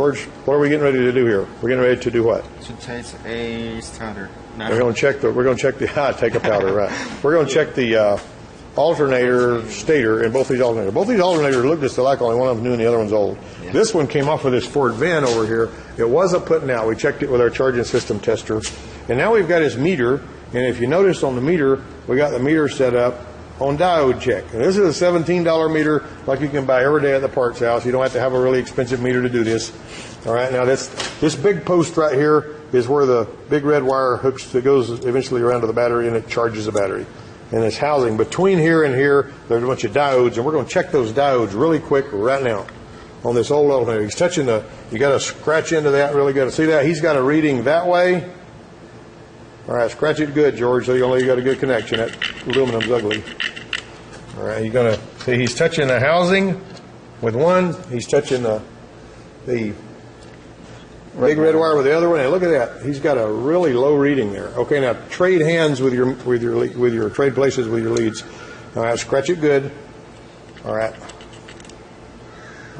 George, what are we getting ready to do here? We're getting ready to do what? To taste a starter. No. We're going to check the take a powder, right? We're going to check the alternator stator in both these alternators. Both these alternators look just alike, only one of them new and the other one's old. Yeah. This one came off of this Ford van over here. It wasn't putting out. We checked it with our charging system tester. And now we've got his meter, and if you notice on the meter, we got the meter set up on diode check. And this is a $17 meter like you can buy every day at the parts house. You don't have to have a really expensive meter to do this. All right, now this big post right here is where the big red wire hooks that goes eventually around to the battery, and it charges the battery. And this housing between here and here, there's a bunch of diodes, and we're going to check those diodes really quick right now on this old alternator. He's touching you got to scratch into that, really got to see that. He's got a reading that way. All right, scratch it good, George, so you got a good connection. That aluminum's ugly. All right, you're going to see he's touching the housing with one. He's touching the big red wire with the other one. And look at that. He's got a really low reading there. Okay, now trade hands with your trade places with your leads. All right, scratch it good. All right.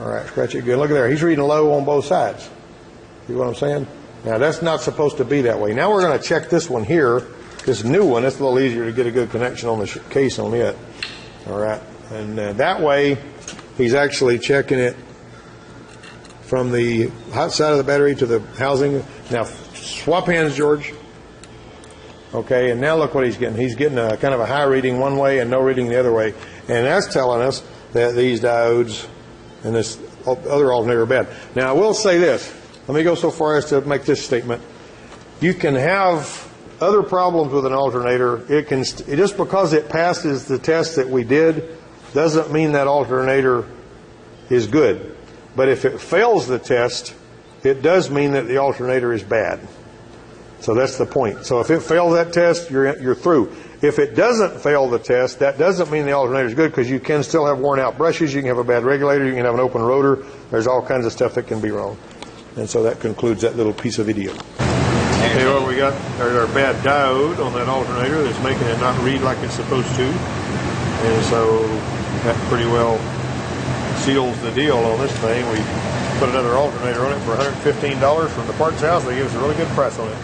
All right, scratch it good. Look at there. He's reading low on both sides. See what I'm saying? Now, that's not supposed to be that way. Now we're going to check this one here, this new one. It's a little easier to get a good connection on the case on it. All right. And that way, he's actually checking it from the hot side of the battery to the housing. Now, swap hands, George. Okay, and now look what he's getting. He's getting a kind of a high reading one way and no reading the other way. And that's telling us that these diodes and this other alternator are bad. Now, I will say this. Let me go so far as to make this statement. You can have other problems with an alternator. Just because it passes the test that we did doesn't mean that alternator is good. But if it fails the test, it does mean that the alternator is bad. So that's the point. So if it fails that test, you're through. If it doesn't fail the test, that doesn't mean the alternator is good, because you can still have worn out brushes, you can have a bad regulator, you can have an open rotor. There's all kinds of stuff that can be wrong. And so that concludes that little piece of video. Okay, what we got, there's our bad diode on that alternator that's making it not read like it's supposed to. And so that pretty well seals the deal on this thing. We put another alternator on it for $115 from the parts house. They gave us a really good price on it.